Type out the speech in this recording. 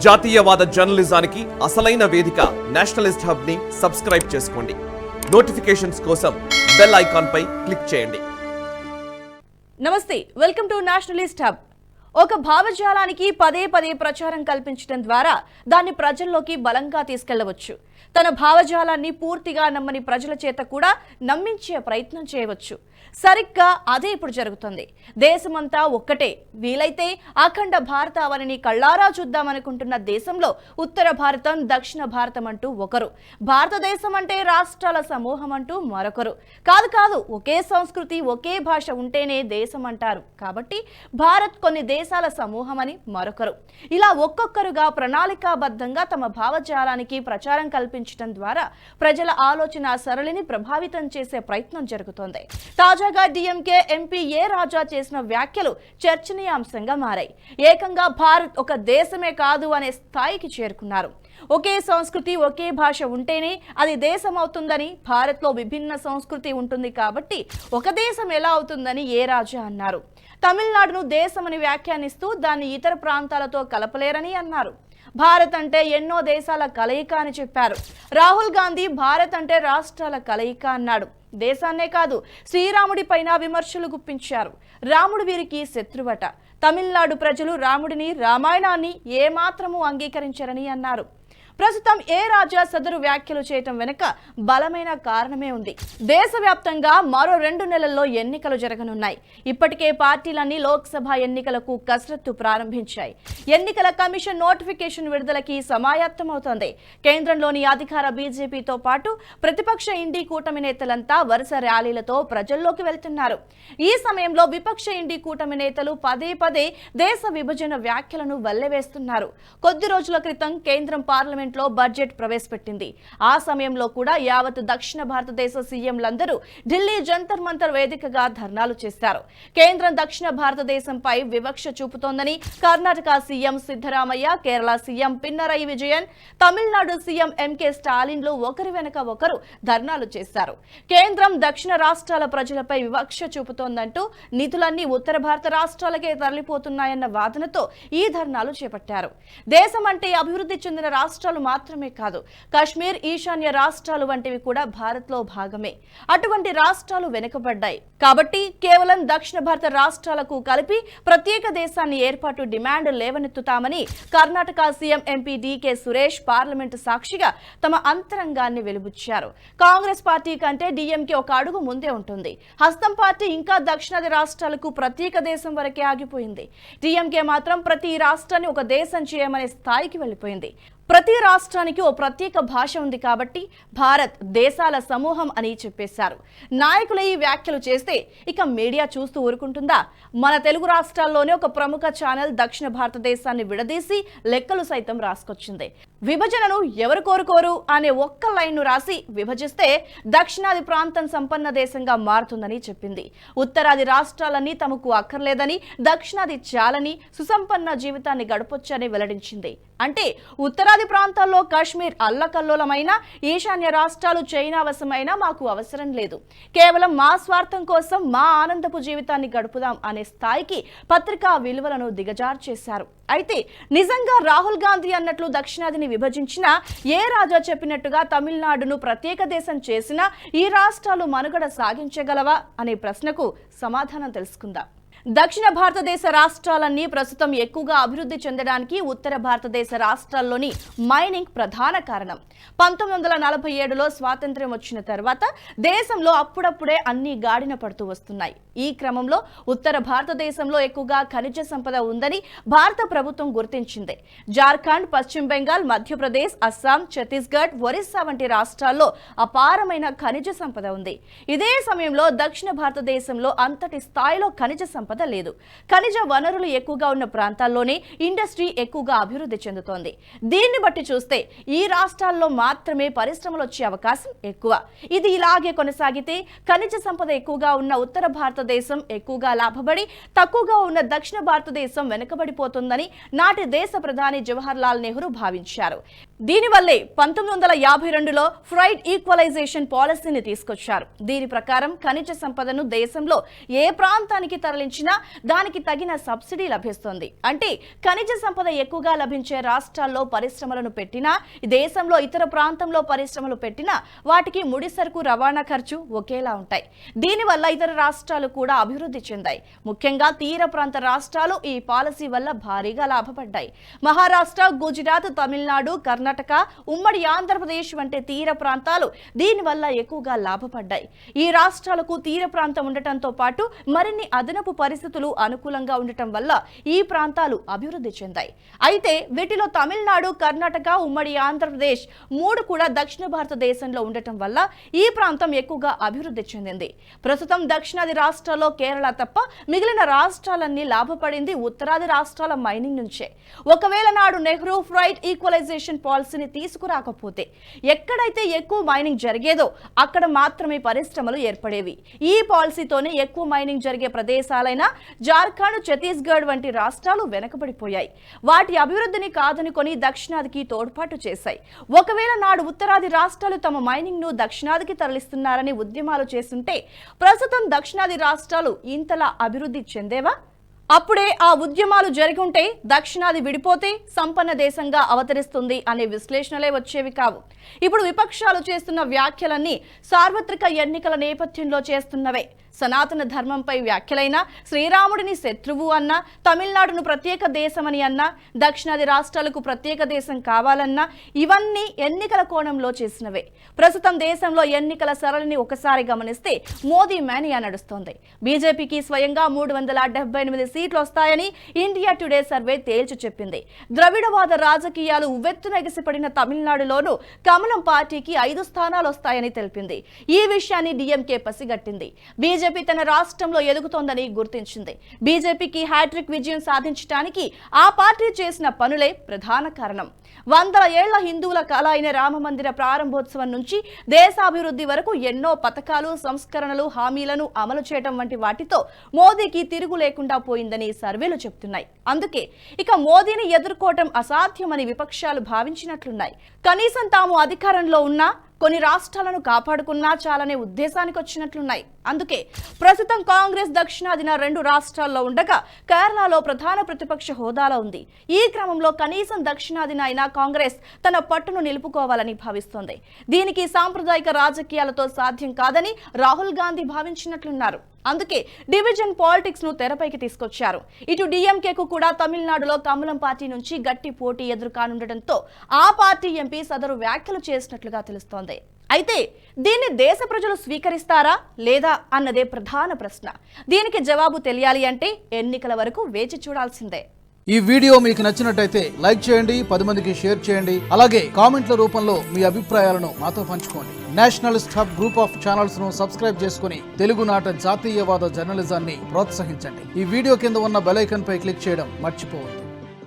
జాతీయవాద జర్నలిజానికి అసలైన వేదిక నేషనలిస్ట్ హబ్ ని సబ్స్క్రైబ్ చేసుకోండి. నోటిఫికేషన్స్ కోసం బెల్ ఐకాన్ పై క్లిక్ చేయండి. నమస్తే, వెల్కమ్ టు నేషనలిస్ట్ హబ్. ఒక భావజాలానికి పదే పదే ప్రచారం కల్పించడం ద్వారా దాన్ని ప్రజల్లోకి బలంగా తీసుకెళ్లవచ్చు. తన భావజాలాన్ని పూర్తిగా నమ్మని ప్రజల చేత కూడా నమ్మించే ప్రయత్నం చేయవచ్చు. సరిగ్గా అదే ఇప్పుడు జరుగుతుంది. దేశమంతా ఒక్కటే, వీలైతే అఖండ భారతావనిని కళ్ళారా చూద్దామనుకుంటున్న దేశంలో ఉత్తర భారతం, దక్షిణ భారతం అంటూ ఒకరు, భారతదేశం అంటే రాష్ట్రాల సమూహం అంటూ మరొకరు. కాదు, ఒకే సంస్కృతి, ఒకే భాష ఉంటేనే దేశం అంటారు. కాబట్టి భారత్ కొన్ని దేశాల సమూహం అని మరొకరు. ఇలా ఒక్కొక్కరుగా ప్రణాళికాబద్ధంగా తమ భావజాలానికి ప్రచారం కల్పించడం ద్వారా ప్రజల ఆలోచన సరళిని ప్రభావితం చేసే ప్రయత్నం జరుగుతోంది. తాజాగా డిఎంకే ఎంపీ ఏ రాజా చేసిన వ్యాఖ్యలు చర్చనీయాంశంగా మారాయి. ఏకంగా భారత్ ఒక దేశమే కాదు అనే స్థాయికి చేరుకున్నారు. ఒకే సంస్కృతి, ఒకే భాష ఉంటేనే అది దేశం అవుతుందని, భారత్లో విభిన్న సంస్కృతి ఉంటుంది కాబట్టి ఒక దేశం ఎలా అవుతుందని ఏ రాజా అన్నారు. తమిళనాడును దేశమని వ్యాఖ్యానిస్తూ దాన్ని ఇతర ప్రాంతాలతో కలపలేరని అన్నారు. భారత్ అంటే ఎన్నో దేశాల కలయిక అని చెప్పారు. రాహుల్ గాంధీ భారత్ అంటే రాష్ట్రాల కలయిక అన్నాడు. దేశాన్నే కాదు, శ్రీరాముడి పైన విమర్శలు గుప్పించారు. రాముడు వీరికి శత్రువట. తమిళనాడు ప్రజలు రాముడిని, రామాయణాన్ని ఏమాత్రమూ అంగీకరించరని అన్నారు. ప్రస్తుతం ఏ రాజా సదరు వ్యాఖ్యలు చేయటం వెనుక బలమైన కారణమే ఉంది. దేశవ్యాప్తంగా మరో 2 నెలల్లో ఎన్నికలు జరగనున్నాయి. ఇప్పటికే పార్టీలన్నీ లోక్సభ ఎన్నికలకు కసరత్తు ప్రారంభించాయి. ఎన్నికల కమిషన్ నోటిఫికేషన్ విడుదలకి సమాయత్తమవుతోంది. కేంద్రంలోని అధికార బీజేపీతో పాటు ప్రతిపక్ష ఇండీ కూటమి నేతలంతా వరుస ర్యాలీలతో ప్రజల్లోకి వెళ్తున్నారు. ఈ సమయంలో విపక్ష ఇండీ కూటమి నేతలు పదే పదే దేశ విభజన వ్యాఖ్యలను వల్లెవేస్తున్నారు. కొద్ది రోజుల క్రితం కేంద్రం పార్లమెంట్ లో బడ్జెట్ ప్రవేశపెట్టింది. ఆ సమయంలో కూడా యావత్ దక్షిణ భారతదేశ సీఎంలందరూ ఢిల్లీ జంతర్ మంతర్ వేదికగా ధర్నాలు చేశారు. కేంద్రం దక్షిణ భారతదేశంపై వివక్ష చూపుతోందని Karnataka CM Siddaramaiah, Kerala CM Pinarayi Vijayan, Tamil Nadu CM MK స్టాలిన్లు ఒకరి వెనుక ఒకరు ధర్నాలు చేశారు. కేంద్రం దక్షిణ రాష్ట్రాల ప్రజలపై వివక్ష చూపుతోందంటూ నిధులన్నీ ఉత్తర భారత రాష్ట్రాలకే తరలిపోతున్నాయన్న వాదనతో ఈ ధర్నాలు చేపట్టారు. దేశం అంటే అభివృద్ధి చెందిన రాష్ట్రాలు మాత్రమే కాదు, కాశ్మీర్, ఈశాన్య రాష్ట్రాలు వంటివి కూడా భారత్ లో భాగమే. అటువంటి రాష్ట్రాలు వెనుకబడ్డాయి కాబట్టి కేవలం దక్షిణ భారత రాష్ట్రాలకు కలిపి ప్రత్యేక దేశాన్ని ఏర్పాటు డిమాండ్ లేవనెత్తుతామని Karnataka CM MP DK Suresh parliament సాక్షిగా తమ అంతరంగాన్ని వెలుబుచ్చారు. కాంగ్రెస్ పార్టీ కంటే డీఎంకే ఒక అడుగు ముందే ఉంటుంది. హస్తం పార్టీ ఇంకా దక్షిణాది రాష్ట్రాలకు ప్రత్యేక దేశం వరకే ఆగిపోయింది. డీఎంకే మాత్రం ప్రతి రాష్ట్రాన్ని ఒక దేశం చేయమనే స్థాయికి వెళ్లిపోయింది. ప్రతి రాష్ట్రానికి ఓ ప్రత్యేక భాష ఉంది కాబట్టి భారత్ దేశాల సమూహం అని చెప్పేశారు. నాయకులు ఈ వ్యాఖ్యలు చేస్తే ఇక మీడియా చూస్తూ ఊరుకుంటుందా? మన తెలుగు రాష్ట్రాల్లోనే ఒక ప్రముఖ ఛానల్ దక్షిణ భారతదేశాన్ని విడదీసి లెక్కలు సైతం రాసుకొచ్చింది. విభజనను ఎవరు కోరుకోరు అనే ఒక్క లైన్ను రాసి విభజిస్తే దక్షిణాది ప్రాంతం సంపన్న దేశంగా మారుతుందని చెప్పింది. ఉత్తరాది రాష్ట్రాలన్నీ తమకు అక్కర్లేదని, దక్షిణాది చాలని సుసంపన్న జీవితాన్ని గడపొచ్చని వెల్లడించింది. అంటే ఉత్తరాది ప్రాంతాల్లో కాశ్మీర్ అల్లకల్లోలమైన, ఈశాన్య రాష్ట్రాలు చైనా వశమైన మాకు అవసరం లేదు. కేవలం మా స్వార్థం కోసం మా ఆనందపు జీవితాన్ని గడుపుదాం అనే స్థాయికి పత్రికా విలువలను దిగజార్చేశారు. అయితే నిజంగా రాహుల్ గాంధీ అన్నట్లు దక్షిణాదిని విభజించిన, ఏ రాజా చెప్పినట్టుగా తమిళనాడును ప్రత్యేక దేశం చేసినా ఈ రాష్ట్రాలు మనుగడ సాగించగలవా అనే ప్రశ్నకు సమాధానం తెలుసుకుందాం. దక్షిణ భారతదేశ రాష్ట్రాలన్నీ ప్రస్తుతం ఎక్కువగా అభివృద్ధి చెందడానికి ఉత్తర భారతదేశ రాష్ట్రాల్లోని మైనింగ్ ప్రధాన కారణం. 1947లో స్వాతంత్ర్యం వచ్చిన తర్వాత దేశంలో అప్పుడప్పుడే అన్ని గాడిన పడుతూ వస్తున్నాయి. ఈ క్రమంలో ఉత్తర భారతదేశంలో ఎక్కువగా ఖనిజ సంపద ఉందని భారత ప్రభుత్వం గుర్తించింది. జార్ఖండ్, పశ్చిమ బెంగాల్, మధ్యప్రదేశ్, అస్సాం, ఛత్తీస్గఢ్, ఒరిస్సా వంటి రాష్ట్రాల్లో అపారమైన ఖనిజ సంపద ఉంది. ఇదే సమయంలో దక్షిణ భారతదేశంలో అంతటి స్థాయిలో ఖనిజ సంపద లేదు. ఖనిజ వనరులు ఎక్కువగా ఉన్న ప్రాంతాల్లోనే ఇండస్ట్రీ ఎక్కువగా అభివృద్ధి చెందుతోంది. దీన్ని బట్టి చూస్తే ఈ రాష్ట్రాల్లో మాత్రమే పరిశ్రమలు వచ్చే అవకాశం ఎక్కువ. ఇది ఇలాగే కొనసాగితే ఖనిజ సంపద ఎక్కువగా ఉన్న ఉత్తర భారతదేశం ఎక్కువగా లాభపడి, తక్కువగా ఉన్న దక్షిణ భారతదేశం వెనుకబడిపోతుందని నాటి దేశ ప్రధాని జవహర్ లాల్ నెహ్రూ భావించారు. దీనివల్లే 1952లో ఫ్రైడ్ ఈక్వలైజేషన్ పాలసీని తీసుకొచ్చారు. దీని ప్రకారం ఖనిజ సంపదను దేశంలో ఏ ప్రాంతానికి తరలించినా దానికి తగిన సబ్సిడీ లభిస్తుంది. అంటే ఖనిజ సంపద ఎక్కువగా లభించే రాష్ట్రాల్లో పరిశ్రమలను పెట్టినా, దేశంలో ఇతర ప్రాంతంలో పరిశ్రమలు పెట్టినా వాటికి ముడి సరుకు రవాణా ఖర్చు ఒకేలా ఉంటాయి. దీనివల్ల ఇతర రాష్ట్రాలు కూడా అభివృద్ధి చెందాయి. ముఖ్యంగా తీర ప్రాంత రాష్ట్రాలు ఈ పాలసీ వల్ల భారీగా లాభపడ్డాయి. మహారాష్ట్ర, గుజరాత్, తమిళనాడు, కర్ణాటక, ఉమ్మడి ఆంధ్రప్రదేశ్ వంటి తీర ప్రాంతాలు దీనివల్ల ఎక్కువగా లాభపడ్డాయి. ఈ రాష్ట్రాలకు తీర ప్రాంతం ఉండటంతో పాటు మరిన్ని అదనపు పరిస్థితులు అనుకూలంగా ఉండటం వల్ల ఈ ప్రాంతాలు అభివృద్ధి చెందాయి. అయితే వీటిలో తమిళనాడు, కర్ణాటక, ఉమ్మడి ఆంధ్రప్రదేశ్ మూడు కూడా దక్షిణ భారతదేశంలో ఉండటం వల్ల ఈ ప్రాంతం ఎక్కువగా అభివృద్ధి చెందింది. ప్రస్తుతం దక్షిణాది రాష్ట్రాల్లో కేరళ తప్ప మిగిలిన రాష్ట్రాలన్నీ లాభపడింది ఉత్తరాది రాష్ట్రాల మైనింగ్ నుంచే. ఒకవేళ నాడు నెహ్రూ ఫ్రైడ్ ఈక్వలైజేషన్ పాలసీని తీసుకురాకపోతే ఎక్కడైతే ఎక్కువ మైనింగ్ జరిగేదో అక్కడ మాత్రమే పరిశ్రమలు ఏర్పడేవి. ఈ పాలసీతోనే ఎక్కువ మైనింగ్ జరిగే ప్రదేశాలైన జార్ఖండ్, ఛత్తీస్గఢ్ వంటి రాష్ట్రాలు వెనకబడిపోయాయి. వాటి అభివృద్ధిని కాదనుకొని దక్షిణాదికి తోడ్పాటు చేశాయి. ఒకవేళ నాడు ఉత్తరాది రాష్ట్రాలు తమ మైనింగ్ ను దక్షిణాదికి తరలిస్తున్నారని ఉద్యమాలు చేస్తుంటే ప్రస్తుతం దక్షిణాది రాష్ట్రాలు ఇంతలా అభివృద్ధి చెందేవా? అప్పుడే ఆ ఉద్యమాలు జరిగి ఉంటే దక్షిణాది విడిపోతే సంపన్న దేశంగా అవతరిస్తుంది అనే విశ్లేషణలే వచ్చేవి కావు. ఇప్పుడు విపక్షాలు చేస్తున్న వ్యాఖ్యలన్నీ సార్వత్రిక ఎన్నికల నేపథ్యంలో చేస్తున్నవే. సనాతన ధర్మంపై వ్యాఖ్యలైనా, శ్రీరాముడిని శత్రువు అన్నా, తమిళనాడును ప్రత్యేక దేశమని అన్నా, దక్షిణాది రాష్ట్రాలకు ప్రత్యేక దేశం కావాలన్నా ఇవన్నీ ఎన్నికల కోణంలో చేసినవే. ప్రస్తుతం దేశంలో ఎన్నికల సరళిని ఒకసారి గమనిస్తే మోదీ మేనియా నడుస్తోంది. బీజేపీకి స్వయంగా 378 సీట్లు వస్తాయని ఇండియా టుడే సర్వే తేల్చి చెప్పింది. ద్రవిడవాద రాజకీయాలు ఉవ్వెత్తున ఎగిసిపడిన తమిళనాడులోనూ కమలం పార్టీకి 5 స్థానాలు వస్తాయని తెలిపింది. ఈ విషయాన్ని డీఎంకే పసిగట్టింది. బీజేపీ తన రాష్ట్రంలో ఎదుగుతోందని గుర్తించింది. బీజేపీకి హ్యాట్రిక్ విజయం సాధించడానికి ఆ పార్టీ చేసిన పనులే ప్రధాన కారణం. 100 ఏళ్ల హిందువుల కళ అయిన రామమందిర ప్రారంభోత్సవం నుంచి దేశాభివృద్ధి వరకు ఎన్నో పథకాలు, సంస్కరణలు, హామీలను అమలు చేయడం వంటి వాటితో మోదీకి తిరుగు లేకుండా పోయిందని సర్వేలు చెప్తున్నాయి. అందుకే ఇక మోదీని ఎదుర్కోవటం అసాధ్యమని విపక్షాలు భావించినట్లున్నాయి. కనీసం తాము అధికారంలో ఉన్నా కొన్ని రాష్ట్రాలను కాపాడుకున్నా చాలనే ఉద్దేశానికి వచ్చినట్లున్నాయి. అందుకే ప్రస్తుతం కాంగ్రెస్ దక్షిణాదిన 2 రాష్ట్రాల్లో ఉండగా కేరళలో ప్రధాన ప్రతిపక్ష హోదాలో ఉంది. ఈ క్రమంలో కనీసం దక్షిణాదిన అయినా కాంగ్రెస్ తన పట్టును నిలుపుకోవాలని భావిస్తోంది. దీనికి సాంప్రదాయిక రాజకీయాలతో సాధ్యం కాదని రాహుల్ గాంధీ భావించినట్లున్నారు. అందుకే డివిజన్ పాలిటిక్స్ ను తెరపైకి తీసుకొచ్చారు. ఇటు డిఎంకేకు కూడా తమిళనాడులో కమలం పార్టీ నుంచి గట్టి పోటీ ఎదురుకానుండటంతో ఆ పార్టీ ఎంపీ సదరు వ్యాఖ్యలు చేసినట్లుగా తెలుస్తోంది. అయితే దీన్ని దేశ ప్రజలు స్వీకరిస్తారా లేదా అన్నదే ప్రధాన ప్రశ్న. దీనికి జవాబు తెలియాలి అంటే ఎన్నికల వరకు వేచి చూడాల్సిందే. ఈ వీడియో మీకు నచ్చినట్టయితే లైక్ చేయండి, 10 మందికి షేర్ చేయండి. అలాగే కామెంట్ల రూపంలో మీ అభిప్రాయాలను మాతో పంచుకోండి. Nationalist hub group of channels ను సబ్స్క్రైబ్ చేసుకుని తెలుగునాట జాతీయవాద జర్నలిజాన్ని ప్రోత్సహించండి. ఈ వీడియో కింద ఉన్న బెల్ ఐకాన్ పై క్లిక్ చేయడం మర్చిపోవద్దు.